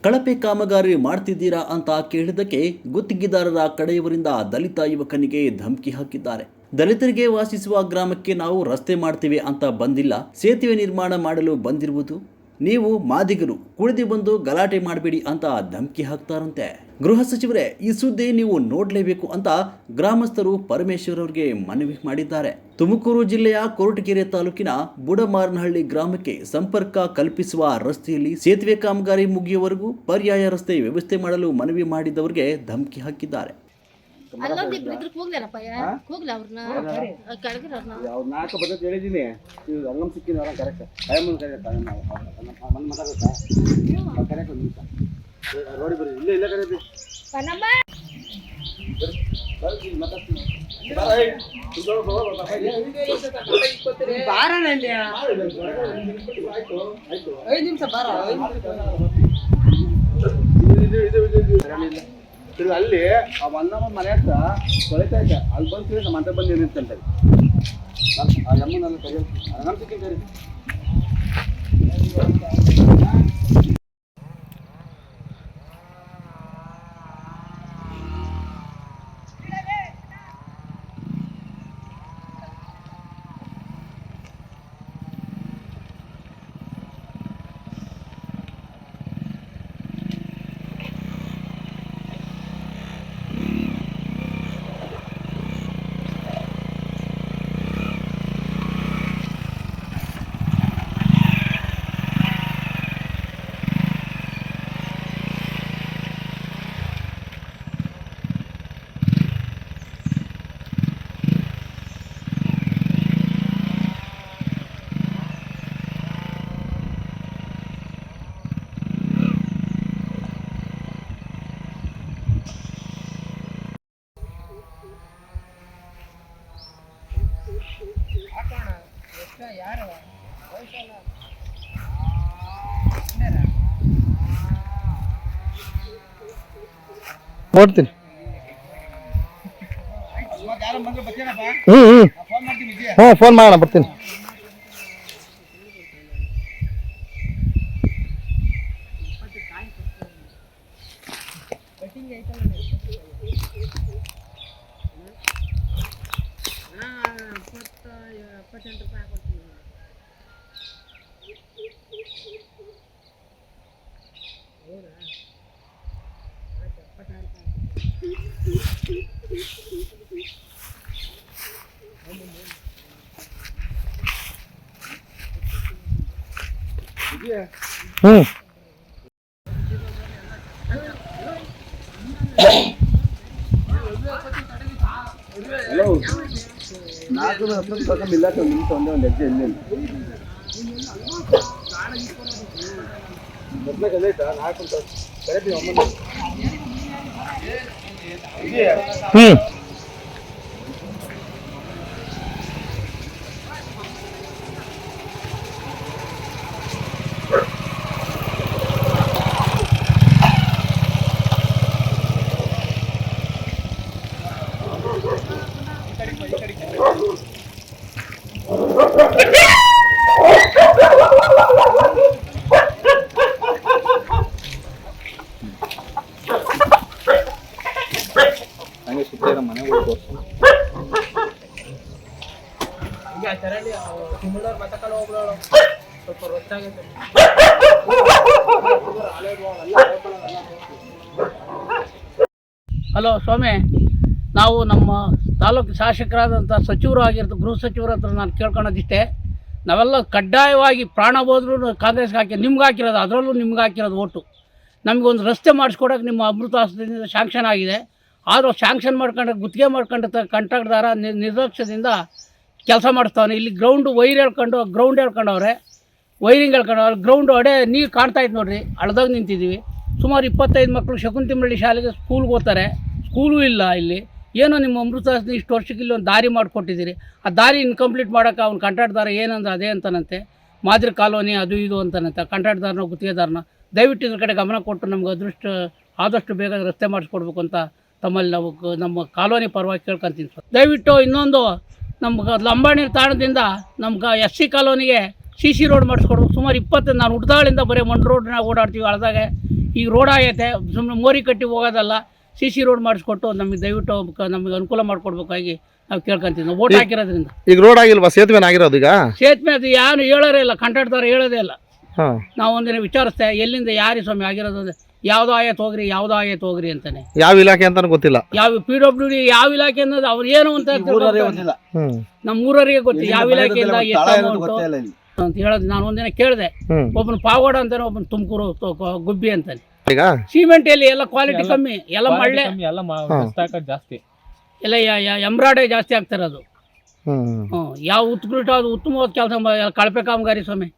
ಕಳಪೆ ಕಾಮಗಾರಿ ಮಾಡ್ತಿದ್ದೀರಾ ಅಂತ ಕೇಳಿದ್ದಕ್ಕೆ ಗುತ್ತಿಗೆದಾರರ ಕಡೆಯವರಿಂದ ದಲಿತ ಯುವಕನಿಗೆ ಧಮಕಿ ಹಾಕಿದ್ದಾರೆ. ದಲಿತರಿಗೆ ವಾಸಿಸುವ ಗ್ರಾಮಕ್ಕೆ ನಾವು ರಸ್ತೆ ಮಾಡ್ತೀವಿ ಅಂತ ಬಂದಿಲ್ಲ, ಸೇತುವೆ ನಿರ್ಮಾಣ ಮಾಡಲು ಬಂದಿರುವುದು. ನೀವು ಮಾದಿಗರು ಕುಳಿದು ಬಂದು ಗಲಾಟೆ ಮಾಡಬೇಡಿ ಅಂತ ಧಮಕಿ ಹಾಕ್ತಾರಂತೆ. ಗೃಹ ಸಚಿವರೇ, ಈ ಸುದ್ದಿ ನೀವು ನೋಡಲೇಬೇಕು ಅಂತ ಗ್ರಾಮಸ್ಥರು ಪರಮೇಶ್ವರ್ ಅವರಿಗೆ ಮನವಿ ಮಾಡಿದ್ದಾರೆ. ತುಮಕೂರು ಜಿಲ್ಲೆಯ ಕೊರಟಗೆರೆ ತಾಲೂಕಿನ ಬುಡಮಾರನಹಳ್ಳಿ ಗ್ರಾಮಕ್ಕೆ ಸಂಪರ್ಕ ಕಲ್ಪಿಸುವ ರಸ್ತೆಯಲ್ಲಿ ಸೇತುವೆ ಕಾಮಗಾರಿ ಮುಗಿಯುವವರೆಗೂ ಪರ್ಯಾಯ ರಸ್ತೆ ವ್ಯವಸ್ಥೆ ಮಾಡಲು ಮನವಿ ಮಾಡಿದವರಿಗೆ ಧಮಕಿ ಹಾಕಿದ್ದಾರೆ. ಅಲ್ಲಿ ಆ ಒಂದಮ್ಮ ಮನೆ ಹತ್ರ ಕೊಳಿತಾ ಇದ್ದ, ಅಲ್ಲಿ ಬಂದು ನಮ್ಮ ಅಂತ ಬಂದು ನಿಂತಂತ ಆ ಅಮ್ಮನಲ್ಲಿ ಆರಾಮ್ ಸಿಕ್ಕಿದ್ದಾರೆ. ನೋಡ್ತೀನಿ. ಫೋನ್ ಮಾಡೋಣ, ಬರ್ತೀನಿ. ಹಲೋ, ನಾಲ್ಕು ಹತ್ತು ಮಿಲ್ಲಾಕ ನಿಂತು ಒಂದು ಹೆಜ್ಜೆ ಇಲ್ಲಿ ಮೊದಲಾಗೈತಾ ನಾಲ್ಕು ಕರೆಕ್ಟ್ ಅಮ್ಮ. ಹಂಗೆ ಸಿಕ್ಕಿರ ಮನೆಗಳು ತೋರಿಸು. ಹಲೋ ಸ್ವಾಮಿ, ನಾವು ನಮ್ಮ ತಾಲೂಕು ಶಾಸಕರಾದಂಥ ಸಚಿವರು ಆಗಿರೋದು ಗೃಹ ಸಚಿವರ ಹತ್ರ ನಾನು ಕೇಳ್ಕೊಳೋದಿಷ್ಟೇ. ನಾವೆಲ್ಲ ಕಡ್ಡಾಯವಾಗಿ ಪ್ರಾಣ ಹೋದ್ರೂ ಕಾಂಗ್ರೆಸ್ಗೆ ನಿಮ್ಗೆ ಹಾಕಿರೋದು, ಅದರಲ್ಲೂ ನಿಮ್ಗೆ ಹಾಕಿರೋದು ಓಟು. ನಮಗೊಂದು ರಸ್ತೆ ಮಾಡಿಸ್ಕೊಡೋಕೆ ನಿಮ್ಮ ಅಮೃತ ಹಸ್ತದಿಂದ ಶಾಂಕ್ಷನ್ ಆಗಿದೆ. ಆದರೂ ಶಾಂಕ್ಷನ್ ಮಾಡ್ಕೊಂಡು ಗುತ್ತಿಗೆ ಮಾಡ್ಕೊಂಡು ಕಾಂಟ್ರಾಕ್ಟ್ದಾರ ನಿರ್ಲಕ್ಷ್ಯದಿಂದ ಕೆಲಸ ಮಾಡಿಸ್ತಾವನೆ. ಇಲ್ಲಿ ಗ್ರೌಂಡ್ ಹೇಳ್ಕೊಂಡವ್ರೆ, ವೈರಿಂಗ್ ಹೇಳ್ಕೊಂಡವ್ರೆ. ಗ್ರೌಂಡು ಅಡೆ ನೀರು ಕಾಣ್ತಾಯಿತ್ತು ನೋಡಿರಿ, ಹಳ್ದಾಗ ನಿಂತಿದ್ದೀವಿ. ಸುಮಾರು 25 ಮಕ್ಕಳು ಶಕುಂತಿಮಳ್ಳಿ ಶಾಲೆಗೆ ಸ್ಕೂಲ್ಗೆ ಹೋಗ್ತಾರೆ, ಸ್ಕೂಲೂ ಇಲ್ಲ ಇಲ್ಲಿ. ಏನೋ ನಿಮ್ಮ ಅಮೃತ ಹಸ್ತ ಇಷ್ಟು ವರ್ಷಕ್ಕೆ ಇಲ್ಲಿ ಒಂದು ದಾರಿ ಮಾಡಿಕೊಟ್ಟಿದ್ದೀರಿ, ಆ ದಾರಿ ಇನ್ಕಂಪ್ಲೀಟ್ ಮಾಡೋಕೆ ಅವ್ನು ಕಾಂಟ್ರಾಕ್ಟ್ದಾರ ಏನಂದ್ರೆ ಅದೇ ಅಂತಾನಂತೆ, ಮಾದರಿ ಕಾಲೋನಿ ಅದು ಇದು ಅಂತಾನಂತೆ. ಕಾಂಟ್ರಾಕ್ಟ್ದಾರನ ಗುತ್ತಿಗೆದಾರನ ದಯವಿಟ್ಟು ಇದ್ರ ಕಡೆ ಗಮನ ಕೊಟ್ಟು ನಮ್ಗೆ ಆದಷ್ಟು ಬೇಗ ರಸ್ತೆ ಮಾಡಿಸ್ಕೊಡ್ಬೇಕು ಅಂತ ತಮ್ಮಲ್ಲಿ ನಾವು ನಮ್ಮ ಕಾಲೋನಿ ಪರವಾಗಿ ಕೇಳ್ಕೊತೀನಿ ಸರ್. ದಯವಿಟ್ಟು ಇನ್ನೊಂದು ನಮ್ಗೆ ಲಂಬಾಣಿ ತಾಣದಿಂದ ನಮ್ಗೆ SC ಕಾಲೋನಿಗೆ CC ರೋಡ್ ಮಾಡಿಸ್ಕೊಡ್ಬೇಕು. ಸುಮಾರು 20 ನಾನು ಹುಡ್ದಾಳಿಂದ ಬರೀ ಮಣ್ಣು ರೋಡ್ನಾಗ ಓಡಾಡ್ತೀವಿ. ಹಳ್ದಾಗೆ ಈಗ ರೋಡ್ ಆಗೈತೆ, ಸುಮ್ಮನೆ ಮೋರಿ ಕಟ್ಟಿ ಹೋಗೋದಲ್ಲ, CC ರೋಡ್ ಮಾಡಿಸ್ಕೊಟ್ಟು ನಮಗೆ ದಯವಿಟ್ಟು ನಮಗೆ ಅನುಕೂಲ ಮಾಡಿಕೊಡ್ಬೇಕಾಗಿ ನಾವು ಕೇಳ್ಕೊಂತೀವಿ. ನಾವು ಓಟ್ ಹಾಕಿರೋದ್ರಿಂದ. ಈಗ ರೋಡ್ ಆಗಿಲ್ವಾ? ಸೇತುವೆನ ಆಗಿರೋದು ಈಗ? ಸೇತುವೆ ಅದು ಯಾರು ಹೇಳೋರೇ ಇಲ್ಲ, ಕಾಂಟ್ರಾಕ್ಟರ್ ಹೇಳೋದೇ ಇಲ್ಲ. ಹಾಂ, ನಾವು ಒಂದಿನ ವಿಚಾರಿಸ್ತೆ, ಎಲ್ಲಿಂದ ಯಾರಿ ಸ್ವಾಮಿ ಆಗಿರೋದು ಅಂದರೆ ಯಾವುದೋ ಆಯತ್ ಹೋಗ್ರಿ ಅಂತಾನೆ. ಯಾವ ಇಲಾಖೆ ಅಂತ ಗೊತ್ತಿಲ್ಲ. ಯಾವ PWD ಯಾವ ಇಲಾಖೆ ಅನ್ನೋದು ಅವ್ರು ಏನು ಅಂತ ನಮ್ಮ ಊರವರಿಗೆ ಗೊತ್ತು. ಯಾವ ಇಲಾಖೆಯಿಂದ ಎಷ್ಟು ಅಮೌಂಟು ಅಂತ ಹೇಳೋದು. ನಾನು ಒಂದಿನ ಕೇಳಿದೆ, ಒಬ್ಬನು ಪಾವಗಡ ಅಂತಾನೆ, ಒಬ್ಬನು ತುಮಕೂರು ಗುಬ್ಬಿ ಅಂತಾನೆ. ಈಗ ಸಿಮೆಂಟ್ ಎಲ್ಲಿ ಎಲ್ಲ ಕ್ವಾಲಿಟಿ ಕಮ್ಮಿ, ಎಲ್ಲ ಮಳ್ಳೆ ಜಾಸ್ತಿ, ಎಲ್ಲ ಎಂಬ್ರಾಯ್ಡರಿ ಜಾಸ್ತಿ ಆಗ್ತಿರೋದು. ಯಾವ ಉತ್ತಮವಾದ ಕೆಲಸ ಕಳಪೆ ಕಾಮಗಾರಿ ಸ್ವಾಮಿ.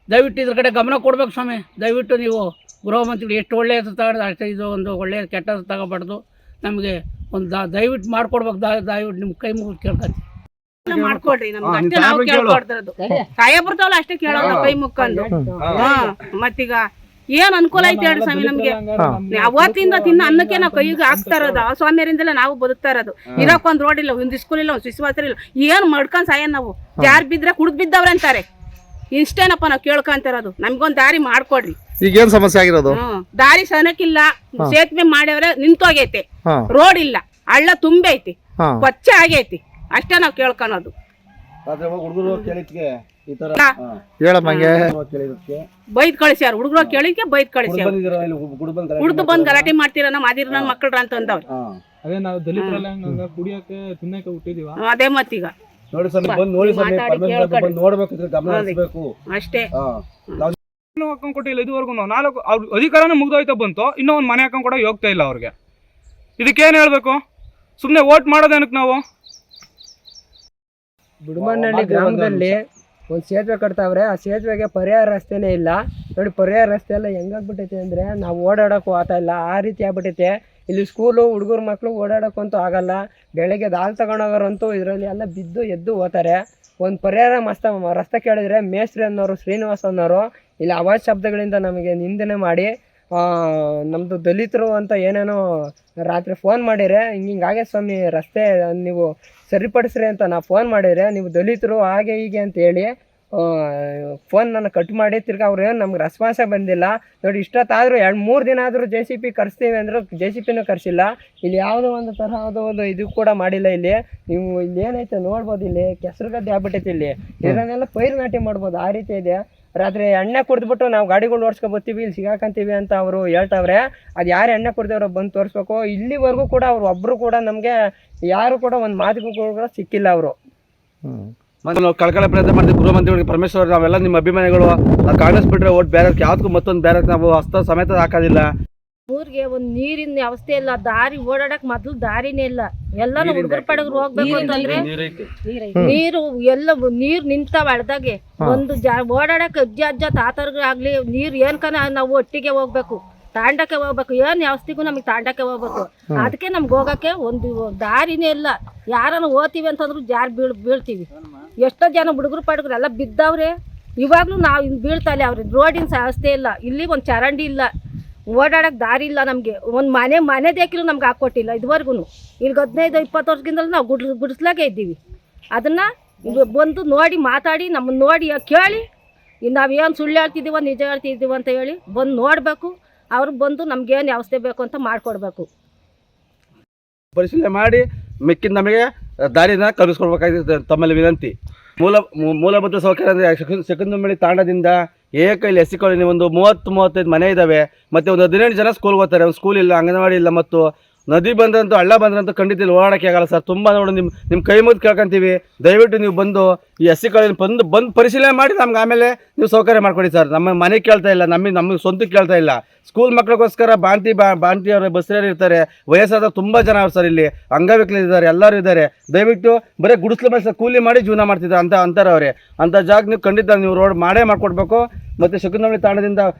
ದಯವಿಟ್ಟು ಇದ್ರ ಕಡೆ ಗಮನ ಕೊಡ್ಬೇಕು ಸ್ವಾಮಿ. ದಯವಿಟ್ಟು ನೀವು ಗೃಹ ಮಂತ್ರಿಗಳು ಎಷ್ಟು ಒಳ್ಳೆಯದು ತಗೊಂಡು ಅಷ್ಟೇ ಇದು ಒಂದು ಒಳ್ಳೆಯ ಕೆಟ್ಟದ್ದು ತಗೋಬಾರ್ದು. ನಮಗೆ ಒಂದು ದಯವಿಟ್ಟು ಮಾಡ್ಕೊಡ್ಬೇಕು. ದಯವಿಟ್ಟು ನಿಮ್ಮ ಕೈ ಮುಗಿದು ಕೇಳ್ಕೊತೀವಿ. ಮಾಡ್ಕೊಡ್ರಿ, ನಮ್ಗೆ ಅಷ್ಟೇ ನಾವು ಕೇಳ್ಕೊಡ್ತಿರೋದು. ಸಾಹೇಬ್ರದವಲ್ಲ ಅಷ್ಟೇ ಕೇಳೋದು ಕೈ ಮುಕ್ಕೊಂಡು. ಮತ್ತೀಗ ಏನ್ ಅನುಕೂಲ ಐತೆ ಹೇಳಿ ಸ್ವಾಮಿ ನಮ್ಗೆ. ಅವತ್ತಿಂದ ತಿನ್ನ ಅನ್ನಕ್ಕೆ ನಾವು ಕೈಗೆ ಹಾಕ್ತಾ ಇರೋದು. ಆ ಸ್ವಾಮಿಯರಿಂದಲೇ ನಾವು ಬದುಕ್ತಾ ಇರೋದು. ಇರಕ್ಕೊಂದ್ ರೋಡ್ ಇಲ್ಲ, ಒಂದ್ ಸ್ಕೂಲ್ ಇಲ್ಲ, ಒಂದ್ ಶಿಶುವಾಸ್ತ್ರ ಇಲ್ಲ. ಏನ್ ಮಾಡ್ಕೊಂಡ್ ಸಾಯ ನಾವು. ಜಾರ್ ಬಿದ್ರೆ ಕುಡ್ದ್ ಬಿದ್ದವ್ರ ಅಂತಾರೆ. ಇಷ್ಟೇನಪ್ಪ ನಾವು ಕೇಳ್ಕೊಂತಿರೋದು. ನಮ್ಗೊಂದ್ ದಾರಿ ಮಾಡ್ಕೊಡ್ರಿ. ಈಗ ಏನ್ ಸಮಸ್ಯೆ ಆಗಿರೋದು? ದಾರಿ ಸನಕಿಲ್ಲ, ಸೇತುವೆ ಮಾಡ್ಯವ್ರೆ, ನಿಂತೋಗೈತೆ. ರೋಡ್ ಇಲ್ಲ, ಹಳ್ಳ ತುಂಬೈತಿ, ಕೊಚ್ಚೆ ಆಗೈತಿ. ಅಷ್ಟೇ ನಾವ್ ಕೇಳ್ಕೊಳೋದು. ಬೈದ್ ಕಳಿಸ್ಯಾರ ಹುಡುಗರು, ಕೇಳಿದ್ಕೆ ಬೈದ್ ಕಳಿಸ್ಯಾರ. ಹುಡ್ದು ಬಂದ್ ಗಲಾಟೆ ಮಾಡ್ತೀರ ನಮ್ಮ ಅದಿರ್ ನನ್ನ ಮಕ್ಕಳ್ರ ಅಂತ ಅಂದವ್ರು. ಅದೇ ನಾವು ದಲಿತರೆಲ್ಲ ಕುಡಿಯಕ್ಕೆ ತಿನ್ನಕ್ಕೆ ಹುಟ್ಟಿದೀವ. ಅದೇ ಮತ್ತೀಗ ಅಷ್ಟೇ. ಹಾಕೊಂಡ್ ಕೊಟ್ಟಿಲ್ಲ ಇದುವರೆಗೂ. 4 ಅವ್ರ ಅಧಿಕಾರನೇ ಮುಗ್ದೋಯ್ತಾ ಬಂತು, ಇನ್ನೂ ಒಂದು ಮನೆ ಹಾಕೊಂಡ್ ಕೂಡ ಹೋಗ್ತಾ ಇಲ್ಲ ಅವ್ರಿಗೆ. ಇದಕ್ಕೇನು ಹೇಳ್ಬೇಕು? ಸುಮ್ಮನೆ ವೋಟ್ ಮಾಡೋದೇನಕ್ಕೆ ನಾವು? ಬುಡಮನಹಳ್ಳಿ ಗ್ರಾಮದಲ್ಲಿ ಒಂದು ಸೇತುವೆ ಕಟ್ತಾವ್ರೆ. ಆ ಸೇತುವೆಗೆ ಪರ್ಯಾಯ ರಸ್ತೆನೇ ಇಲ್ಲ ನೋಡಿ. ಪರ್ಯಾಯ ರಸ್ತೆ ಎಲ್ಲ ಹೆಂಗಾಗ್ಬಿಟ್ಟೈತೆ ಅಂದರೆ ನಾವು ಓಡಾಡೋಕ್ಕೂ ಆಗ್ತಾ ಇಲ್ಲ, ಆ ರೀತಿ ಆಗ್ಬಿಟ್ಟೈತೆ. ಇಲ್ಲಿ ಸ್ಕೂಲು ಹುಡುಗರು ಮಕ್ಕಳು ಓಡಾಡೋಕ್ಕಂತೂ ಆಗಲ್ಲ. ಬೆಳಗ್ಗೆ ಹಾಲು ತಗೊಂಡೋಗೋರಂತೂ ಇದರಲ್ಲಿ ಎಲ್ಲ ಬಿದ್ದು ಎದ್ದು ಹೋಗ್ತಾರೆ. ಒಂದು ಪರ್ಯಾಯ ರಸ್ತೆ ಕೇಳಿದ್ರೆ ಮೇಸ್ತ್ರಿ ಅನ್ನೋರು, ಶ್ರೀನಿವಾಸ್ ಅನ್ನೋರು ಇಲ್ಲಿ ಅವಾಜ್ ಶಬ್ದಗಳಿಂದ ನಮಗೆ ನಿಂದನೆ ಮಾಡಿ ನಮ್ಮದು ದಲಿತರು ಅಂತ ಏನೇನೋ ರಾತ್ರಿ ಫೋನ್ ಮಾಡಿದ್ರೆ, ಹಿಂಗಾಗೆ ಸ್ವಾಮಿ ರಸ್ತೆ ನೀವು ಸರಿಪಡಿಸ್ರಿ ಅಂತ ನಾವು ಫೋನ್ ಮಾಡಿದರೆ, ನೀವು ದಲಿತರು ಹಾಗೆ ಹೀಗೆ ಅಂತ ಹೇಳಿ ಫೋನ್ ನನ್ನ ಕಟ್ ಮಾಡಿ ತಿರ್ಗಿ ಅವ್ರು ಏನು ನಮ್ಗೆ ರೆಸ್ಪಾನ್ಸೇ ಬಂದಿಲ್ಲ ನೋಡಿ. ಇಷ್ಟೊತ್ತಾದರೂ 2-3 ದಿನ ಆದರೂ JCP ಕರೆಸ್ತೀವಿ ಅಂದರು, JCPನೂ ಕರೆಸಿಲ್ಲ. ಇಲ್ಲಿ ಯಾವುದೋ ಒಂದು ತರಹದ ಒಂದು ಇದು ಕೂಡ ಮಾಡಿಲ್ಲ. ಇಲ್ಲಿ ನೀವು ಇಲ್ಲಿ ಏನೈತೆ ನೋಡ್ಬೋದು, ಇಲ್ಲಿ ಕೆಸರು ಗದ್ದೆ ಆಗ್ಬಿಟ್ಟೈತೆ. ಇಲ್ಲಿ ಇದನ್ನೆಲ್ಲ ಪೈರು ನಾಟಿ ಮಾಡ್ಬೋದು, ಆ ರೀತಿ ಇದೆ. ರಾತ್ರಿ ಎಣ್ಣೆ ಕುಡಿದ್ಬಿಟ್ಟು ನಾವು ಗಾಡಿಗಳು ಓಡಿಸ್ಕೊಬತ್ತೀವಿ, ಇಲ್ಲಿ ಸಿಗಾಕಂತೀವಿ ಅಂತ ಅವರು ಹೇಳ್ತಾವ್ರೆ. ಅದು ಯಾರು ಎಣ್ಣೆ ಕುಡ್ದವ್ರು ಬಂದು ತೋರಿಸ್ಬೇಕು. ಇಲ್ಲಿವರೆಗೂ ಕೂಡ ಅವ್ರು ಒಬ್ಬರು ಕೂಡ ನಮಗೆ ಯಾರು ಕೂಡ ಒಂದು ಮಾತಿಗೂ ಕೂಡ ಸಿಕ್ಕಿಲ್ಲ ಅವರು. ನಾವು ಕಳ್ಕೊಳ್ಳೋ ಪ್ರಯತ್ನ ಮಾಡ್ತೀವಿ ಗೃಹ ಮಂತ್ರಿಗಳಿಗೆ. ಪರಮೇಶ್ವರ್, ನಾವೆಲ್ಲ ನಿಮ್ಮ ಅಭಿಮಾನಿಗಳು. ನಾವು ಕಾಂಗ್ರೆಸ್ ಬಿಟ್ಟರೆ ಓಟ್ ಬೇರೆ ಯಾವ್ದಕ್ಕೂ ಮತ್ತೊಂದು ಬೇರೆ ನಾವು ಹಸ್ತ ಸಮೇತ ಹಾಕೋದಿಲ್ಲ. ಊರಿಗೆ ಒಂದು ನೀರಿನ ವ್ಯವಸ್ಥೆ ಇಲ್ಲ, ದಾರಿ ಓಡಾಡಕ್ ಮೊದ್ಲು ದಾರಿನೇ ಇಲ್ಲ. ಎಲ್ಲಾನು ಹುಡುಗರು ಪಡಗರು ಹೋಗ್ಬೇಕು ಅಂತಂದ್ರೆ ನೀರು ಎಲ್ಲ ನೀರ್ ನಿಂತಾವ ಹಳ್ದಾಗೆ. ಒಂದು ಓಡಾಡಕ್ ಅಜ್ಜ ತಾತರ್ಗಾಗ್ಲಿ ನೀರ್ ಏನ್ಕನ ನಾವು ಒಟ್ಟಿಗೆ ಹೋಗ್ಬೇಕು, ತಾಂಡಕ್ಕೆ ಹೋಗ್ಬೇಕು. ಏನ್ ವ್ಯವಸ್ಥೆಗೂ ನಮಗೆ ತಾಂಡಕ್ಕೆ ಹೋಗ್ಬೇಕು. ಅದಕ್ಕೆ ನಮ್ಗೆ ಹೋಗಕ್ಕೆ ಒಂದು ದಾರಿನೇ ಇಲ್ಲ. ಯಾರನ್ನ ಓದ್ತೀವಿ ಅಂತಂದ್ರು ಜಾರ್ ಬೀಳ್ತೀವಿ. ಎಷ್ಟೋ ಜನ ಹುಡುಗರು ಪಡಗರು ಎಲ್ಲ ಬಿದ್ದವ್ರೆ. ಇವಾಗ್ಲೂ ನಾವು ಬೀಳ್ತಾಲೆ ಅವ್ರಿ. ರೋಡಿನ ವ್ಯವಸ್ಥೆ ಇಲ್ಲ, ಇಲ್ಲಿ ಒಂದು ಚರಂಡಿ ಇಲ್ಲ, ಓಡಾಡಕ್ ದಾರಿ ಇಲ್ಲ. ನಮಗೆ ಒಂದು ಮನೆ ದೇಕಿಲು ನಮ್ಗೆ ಹಾಕೊಟ್ಟಿಲ್ಲ ಇದುವರೆಗೂ. ಈಗ 15-20 ವರ್ಷದಿಂದಲೂ ನಾವು ಗುಡಿಸ್ಲಾಗೆ ಇದ್ದೀವಿ. ಅದನ್ನ ಬಂದು ನೋಡಿ ಮಾತಾಡಿ ನಮ್ಮನ್ನು ನೋಡಿ ಕೇಳಿ ನಾವೇನು ಸುಳ್ಳು ಹೇಳ್ತಿದ್ದೀವ ನಿಜ ಹೇಳ್ತಿದ್ದೀವ ಅಂತ ಹೇಳಿ ಬಂದು ನೋಡಬೇಕು. ಅವ್ರು ಬಂದು ನಮ್ಗೇನು ವ್ಯವಸ್ಥೆ ಬೇಕು ಅಂತ ಮಾಡಿಕೊಡ್ಬೇಕು. ಪರಿಶೀಲನೆ ಮಾಡಿ ಮಿಕ್ಕಿದ ನಮಗೆ ದಾರಿನ ಕಲಿಸ್ಕೊಡ್ಬೇಕಾಗಿದೆ ತಮ್ಮಲ್ಲಿ ವಿನಂತಿ. ಮೂಲಭೂತ ಸೌಕರ್ಯ ಅಂದರೆ ಶಕುಂತಲಮಳ್ಳಿ ತಾಂಡದಿಂದ ಇಲ್ಲಿ ಎಸ್ ಸಿ ಕಾಲೋನಿ ಒಂದು 30-35 ಮನೆ ಇದ್ದಾವೆ. ಮತ್ತು ಒಂದು 18 ಜನ ಸ್ಕೂಲ್ಗೆ ಹೋಗ್ತಾರೆ. ಒಂದು ಸ್ಕೂಲ್ ಇಲ್ಲ, ಅಂಗನವಾಡಿ ಇಲ್ಲ. ಮತ್ತು ನದಿ ಬಂದ್ರಂತೂ ಹಳ್ಳ ಬಂದ್ರಂತೂ ಖಂಡಿತ ಇಲ್ಲಿ ಓಡಾಡೋಕ್ಕೆ ಆಗಲ್ಲ ಸರ್. ತುಂಬ ನೋಡಿ ನಿಮ್ಮ ಕೈ ಮುಗಿದು ಕೇಳ್ಕೊಂತೀವಿ. ದಯವಿಟ್ಟು ನೀವು ಬಂದು ಈ ಎಸ್ ಸಿ ಕಾಲೋನಿ ಬಂದು ಪರಿಶೀಲನೆ ಮಾಡಿ ನಮ್ಗೆ ಆಮೇಲೆ ನೀವು ಸೌಕರ್ಯ ಮಾಡ್ಕೊಡಿ ಸರ್. ನಮ್ಮ ಮನೆ ಕೇಳ್ತಾ ಇಲ್ಲ, ನಮಗೆ ಸ್ವಂತಕ್ಕೆ ಕೇಳ್ತಾ ಇಲ್ಲ. ಸ್ಕೂಲ್ ಮಕ್ಕಳಿಗೋಸ್ಕರ ಬಾಂತಿಯವರು ಬಸ್ಸರು ಇರ್ತಾರೆ. ವಯಸ್ಸಾದ ತುಂಬ ಜನ ಅವ್ರು ಸರ್. ಇಲ್ಲಿ ಅಂಗವಿಕಲಿದ್ದಾರೆ, ಎಲ್ಲರೂ ಇದ್ದಾರೆ. ದಯವಿಟ್ಟು ಬರೀ ಗುಡಿಸ್ಲು ಮೇಲೆ ಕೂಲಿ ಮಾಡಿ ಜೀವನ ಮಾಡ್ತಿದ್ದಾರೆ ಅಂತಾರೆ ಅವರೇ. ಅಂಥ ಜಾಗ ನೀವು ಖಂಡಿತ ನೀವು ರೋಡ್ ಮಾಡೇ ಮಾಡಿಕೊಡ್ಬೇಕು. ಮತ್ತು ಶಕುಂತಲಮಳ್ಳಿ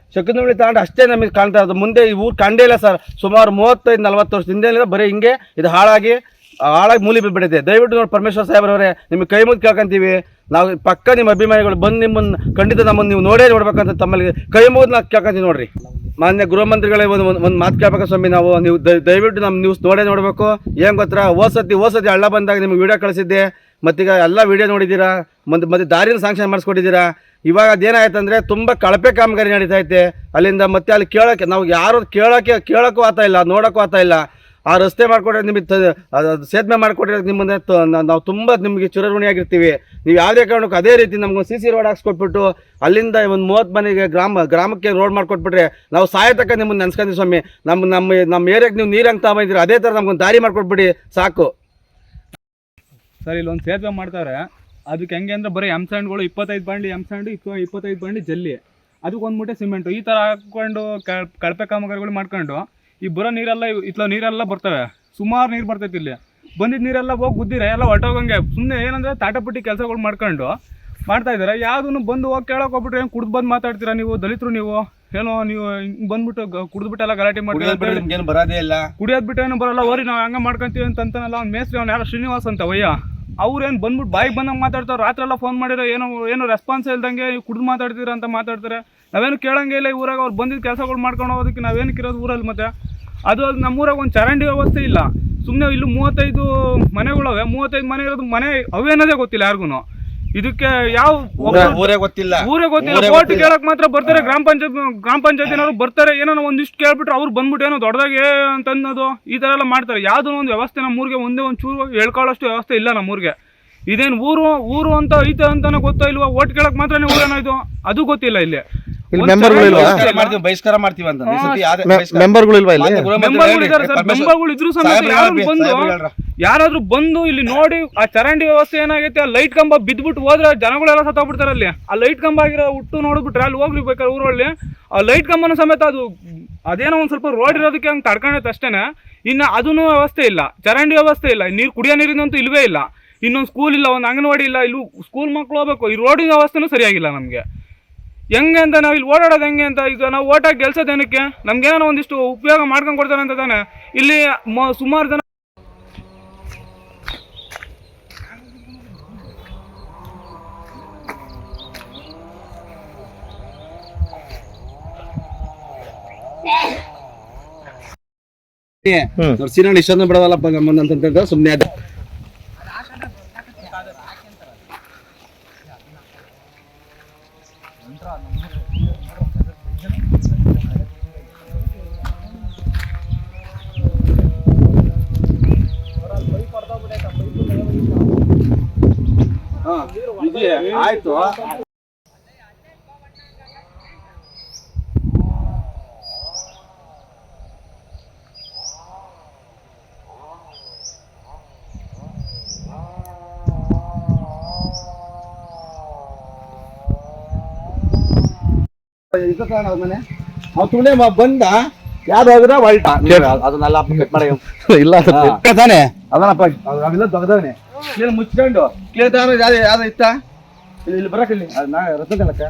ತಾಂಡ ಅಷ್ಟೇ ನಮಗೆ ಕಾಣ್ತಾ ಇರೋದು. ಮುಂದೆ ಈ ಊರು ಕಂಡೇ ಇಲ್ಲ ಸರ್. ಸುಮಾರು 35-40 ವರ್ಷ ಹಿಂದೆ ಬರೀ ಹಿಂಗೆ ಇದು ಹಾಳಾಗಿ ಮೂಲಿ ಬಿದ್ದುಬಿಟ್ಟಿದೆ. ದಯವಿಟ್ಟು ನೋಡಿ ಪರಮೇಶ್ವರ್ ಸಾಹೇಬ್ರವರೇ, ನಿಮಗೆ ಕೈ ಮುಗಿದು ಕೇಳ್ಕೊಂತೀವಿ. ನಾವು ಪಕ್ಕ ನಿಮ್ಮ ಅಭಿಮಾನಿಗಳು ಬಂದು ನಿಮ್ಮನ್ನು ಖಂಡಿತ ನಮ್ಮನ್ನು ನೀವು ನೋಡೇ ನೋಡ್ಬೇಕಂತ ತಮ್ಮಲ್ಲಿ ಕೈ ಮುಗಿದು ನಾವು ಕೇಳ್ಕೊಂತೀವಿ ನೋಡ್ರಿ. ಮಾನ್ಯ ಗೃಹ ಮಂತ್ರಿಗಳೇ ಒಂದು ಮಾತು ಕೇಳ್ಬೇಕು ಸ್ವಾಮಿ. ನೀವು ದಯವಿಟ್ಟು ನಮ್ಮ ನ್ಯೂಸ್ ನೋಡೇ ನೋಡಬೇಕು. ಏನು ಗೊತ್ತಾ, ಹೋಸತಿ ಹಳ್ಳ ಬಂದಾಗ ನಿಮ್ಗೆ ವಿಡಿಯೋ ಕಳಿಸಿದ್ದೆ. ಮತ್ತೀಗ ಎಲ್ಲ ವಿಡಿಯೋ ನೋಡಿದ್ದೀರಾ, ಮತ್ತೆ ದಾರಿನ ಸಾಂಕ್ಷನ್ ಮಾಡಿಸ್ಕೊಟ್ಟಿದ್ದೀರಾ. ಇವಾಗ ಅದೇನಾಯ್ತಂದರೆ ತುಂಬ ಕಳಪೆ ಕಾಮಗಾರಿ ನಡೀತಾ ಐತೆ ಅಲ್ಲಿಂದ. ಮತ್ತೆ ಅಲ್ಲಿ ಕೇಳೋಕ್ಕೆ ನಾವು ಯಾರು ಕೇಳೋಕ್ಕೂ ಆಗ್ತಾ ಇಲ್ಲ, ನೋಡೋಕ್ಕೂ ಆಗ್ತಾ ಇಲ್ಲ. ಆ ರಸ್ತೆ ಮಾಡಿಕೊಟ್ರೆ ನಿಮಗೆ ಸೇತುವೆ ಮಾಡಿಕೊಟ್ರೆ ನಿಮ್ಮನ್ನೇ ನಾವು ತುಂಬ ನಿಮಗೆ ಚಿರಋಣಿಯಾಗಿರ್ತೀವಿ. ನೀವು ಯಾವುದೇ ಕಾರಣಕ್ಕೂ ಅದೇ ರೀತಿ ನಮ್ಗೊಂದು CC ರೋಡ್ ಹಾಕ್ಸ್ಕೊಟ್ಬಿಟ್ಟು ಅಲ್ಲಿಂದ ಒಂದು 30 ಮನೆಗೆ ಗ್ರಾಮಕ್ಕೆ ರೋಡ್ ಮಾಡಿಕೊಟ್ಬಿಟ್ರೆ ನಾವು ಸಾಯತಕ್ಕ ನಿಮ್ಮನ್ನು ನೆನ್ಸ್ಕೊಂತೀವಿ ಸ್ವಾಮಿ. ನಮ್ಮ ಏರಿಯಾಗೆ ನೀವು ನೀರು ಹಂಗೆ ತಗೊಂಡಿದ್ದೀರಿ, ಅದೇ ಥರ ನಮ್ಗೊಂದು ದಾರಿ ಮಾಡಿಕೊಟ್ಬಿಡಿ ಸಾಕು. ಸರ್ ಇಲ್ಲೊಂದು ಸೇತುವೆ ಮಾಡ್ತಾರೆ, ಅದಕ್ಕೆ ಹೆಂಗೆ ಅಂದರೆ ಬರೀ ಎಮ್ಸ್ಯಾಂಡ್ಗಳು 25 ಬಂಡಿ ಎಮ್ಸ್ಯಾಂಡು 25 ಬಂಡಿ ಜಲ್ಲಿ, ಅದಕ್ಕೆ 1 ಮೂಟೆ ಸಿಮೆಂಟು ಈ ಥರ ಹಾಕ್ಕೊಂಡು ಕಳಪೆ ಕಾಮಗಾರಿಗಳು ಮಾಡ್ಕೊಂಡು ಈ ಬರೋ ನೀರೆಲ್ಲ ಇತ್ಲ ನೀರೆಲ್ಲ ಬರ್ತವೆ. ಸುಮಾರು ನೀರು ಬರ್ತೈತಿ. ಇಲ್ಲಿ ಬಂದಿದ್ದ ನೀರೆಲ್ಲ ಹೋಗಿ ಗುದ್ದಿರೆ ಎಲ್ಲ ಹೊಟ್ಟೋಗಂಗೆ. ಸುಮ್ಮನೆ ಏನಂದರೆ ತಾಟಪಟ್ಟಿ ಕೆಲಸಗಳು ಮಾಡ್ಕೊಂಡು ಮಾಡ್ತಾ ಇದ್ದಾರೆ. ಯಾವುದನ್ನು ಬಂದು ಹೋಗಿ ಕೇಳೋಕೆ ಹೋಗ್ಬಿಟ್ರೆ ಏನು ಕುಡ್ದು ಬಂದು ಮಾತಾಡ್ತೀರಾ ನೀವು ದಲಿತರು, ನೀವು ಏನೋ ನೀವು ಹಿಂಗೆ ಬಂದ್ಬಿಟ್ಟು ಕುಡಿದ್ಬಿಟ್ಟೆಲ್ಲ ಗಲಾಟೆ ಮಾಡ್ತೀವಿ, ಬರೋದೇ ಇಲ್ಲ, ಕುಡಿಯೋದು ಬಿಟ್ಟು ಏನು ಬರೋಲ್ಲ, ಓರಿ ನಾವು ಹಂಗೆ ಮಾಡ್ಕೊಂತೀವಿ ಅಂತನಲ್ಲ. ಅವ್ನು ಮೇಸ್ತ್ರಿ ಅವ್ನು ಯಾರೋ ಶ್ರೀನಿವಾಸ್ ಅಂತ ವಯ್ಯ, ಅವ್ರೇನು ಬಂದ್ಬಿಟ್ಟು ಬಾಯಿಗೆ ಬಂದಂಗೆ ಮಾತಾಡ್ತಾರೆ. ರಾತ್ರಿ ಎಲ್ಲ ಫೋನ್ ಮಾಡಿರೋ ಏನೋ ರೆಸ್ಪಾನ್ಸ್ ಇಲ್ದಂಗೆ ಕುಡ್ದು ಮಾತಾಡ್ತೀರಾ ಅಂತ ಮಾತಾಡ್ತಾರೆ. ನಾವೇನು ಕೇಳಂಗೆ ಇಲ್ಲ. ಊರಾಗ ಅವ್ರು ಬಂದಿದ್ದು ಕೆಲಸಗಳು ಮಾಡ್ಕೊಂಡು ಹೋಗೋದಕ್ಕೆ ನಾವೇನಕ್ಕೆ ಇರೋದು ಊರಲ್ಲಿ. ಮತ್ತೆ ಅದು ನಮ್ಮೂರಾಗ ಒಂದು ಚರಂಡಿ ವ್ಯವಸ್ಥೆ ಇಲ್ಲ. ಸುಮ್ಮನೆ ಇಲ್ಲಿ 35 ಮನೆಗಳವೆ, 35 ಮನೆ ಇರೋದು ಮನೆ ಅವೇನದೇ ಗೊತ್ತಿಲ್ಲ ಯಾರಿಗೂ. ಇದಕ್ಕೆ ಯಾವ ಊರೇ ಗೊತ್ತಿಲ್ಲ. ಓಟ್ ಕೇಳಕ್ ಮಾತ್ರ ಬರ್ತಾರೆ. ಗ್ರಾಮ ಪಂಚಾಯತಿನವರು ಬರ್ತಾರೆ, ಏನೋ ಒಂದಿಷ್ಟು ಕೇಳ್ಬಿಟ್ರೆ ಅವ್ರು ಬಂದ್ಬಿಟ್ಟು ಏನೋ ದೊಡ್ಡದಾಗೆ ಅಂತ ಅನ್ನೋದು ಈ ಥರ ಎಲ್ಲ ಮಾಡ್ತಾರೆ. ಯಾವುದೋ ಒಂದು ವ್ಯವಸ್ಥೆ ನಮ್ಮೂರಿಗೆ ಒಂದೇ ಒಂದು ಚೂರು ಹೇಳ್ಕೊಳ್ಳೋಷ್ಟು ವ್ಯವಸ್ಥೆ ಇಲ್ಲ ನಮ್ಮೂರಿಗೆ. ಇದೇನು ಊರು ಅಂತ ಐತೆ ಅಂತಾನೆ ಗೊತ್ತಾ ಇಲ್ವಾ? ಓಟ್ ಕೇಳಕ್ ಮಾತ್ರ ಊರೇನಾಯ್ತು ಅದು ಗೊತ್ತಿಲ್ಲ. ಇಲ್ಲಿ ಮೆಂಬರ್ಗಳು ಇಲ್ವಾ? ಬಹಿಷ್ಕಾರ ಮಾಡ್ತೀವಿ ಅಂತ ಮೆಂಬರ್ಗಳು ಇಲ್ವಾ ಇಲ್ಲಿ? ಮೆಂಬರ್ಗಳು ಇದ್ರು ಸಮೇತ ಯಾರಾದ್ರೂ ಬಂದು ಇಲ್ಲಿ ನೋಡಿ ಆ ಚರಂಡಿ ವ್ಯವಸ್ಥೆ ಏನಾಗೈತೆ, ಆ ಲೈಟ್ ಕಂಬ ಬಿದ್ಬಿಟ್ಟು ಹೋದ್ರೆ ಜನಗಳೆಲ್ಲ ಸತ್ತೋಗ್ಬಿಡ್ತಾರೆ. ಅಲ್ಲಿ ಆ ಲೈಟ್ ಕಂಬ ಆಗಿರೋ ಹುಟ್ಟು ನೋಡ್ಬಿಟ್ರೆ ಅಲ್ಲಿ ಹೋಗ್ಲಿ ಬೇಕಾದ್ರೆ ಊರಲ್ಲಿ ಆ ಲೈಟ್ ಕಂಬನ ಸಮೇತ ಅದೇನೋ ಒಂದು ಸ್ವಲ್ಪ ರೋಡ್ ಇರೋದಕ್ಕೆ ಹಂಗೆ ತಡ್ಕೊಂಡೈತೆ ಅಷ್ಟೇನೆ. ಇನ್ನು ಅದೂ ವ್ಯವಸ್ಥೆ ಇಲ್ಲ, ಚರಂಡಿ ವ್ಯವಸ್ಥೆ ಇಲ್ಲ, ನೀರು ಕುಡಿಯೋ ನೀರಿನಂತೂ ಇಲ್ವೇ ಇಲ್ಲ. ಇನ್ನೊಂದು ಸ್ಕೂಲ್ ಇಲ್ಲ, ಒಂದು ಅಂಗನವಾಡಿ ಇಲ್ಲ. ಇಲ್ಲಿ ಸ್ಕೂಲ್ ಮಕ್ಕಳು ಹೋಗ್ಬೇಕು, ಈ ರೋಡಿನ ವ್ಯವಸ್ಥೆನೂ ಸರಿಯಾಗಿಲ್ಲ ನಮಗೆ. ಹೆಂಗೆ ಅಂತ ನಾವು ಇಲ್ಲಿ ಓಡಾಡೋದು ಹೆಂಗೆ ಅಂತ? ಈಗ ನಾವು ಓಟಾಗಿ ಗೆಲ್ಸೋದೇನಕ್ಕೆ? ನಮ್ಗೇನೋ ಒಂದಿಷ್ಟು ಉಪಯೋಗ ಮಾಡ್ಕೊಂಡು ಕೊಡ್ತಾರೆ ಅಂತ ತಾನೆ. ಇಲ್ಲಿ ಸುಮಾರು ಜನ ಸೀನಣ್ಣ ಇಷ್ಟೊಂದು ಬಿಡವಲ್ಲಪ್ಪ ಅಂತಂದ್ರೆ ಸುಮ್ಮನೆ ಅದು. ಆಯ್ತು ಮನೆ ಅವ್ ತುಣೆ ಬಂದ ಯಾವ್ದು ಹೋಗಿದ್ರೆ ಹೊಲ್ಟ ಅದನ್ನೆಲ್ಲ ಕಟ್ ಮಾಡಿ ಇಲ್ಲ ತಾನೆ ಅದನ್ನಪ್ಪ ಅವೆಲ್ಲ ದೊಡ್ಡದವನೆ ಕ್ಲೀನ್ ಮುಚ್ಕೊಂಡು ಕ್ಲೀನ್ ಯಾವ್ದು ಇತ್ತ ಇಲ್ಲಿ ಬರಕಿಲ್ಲಿ ರತ್ನಕಲ್ಲಕ್ಕ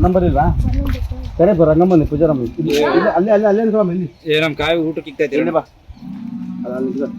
ನಂಬರ್ ಇಲ್ವಾ? ಸರಿ ಬರ ರಂಗಮ್ಮನಿ ಪೂಜಾರಮ್ಮ ಅಲ್ಲೇ ಅಲ್ಲೇ ಅಲ್ಲೇ ಇಲ್ಲಿ ನಮ್ ಕಾಯಿ ಊಟಕ್ಕೆ ಇಕ್ತೈತೆ ಬಾ ಅಲ್ಲಿ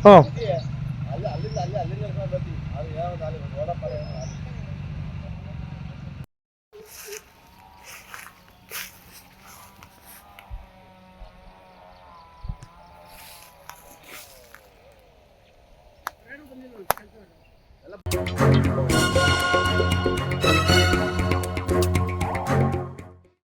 ಹ್ಞೂ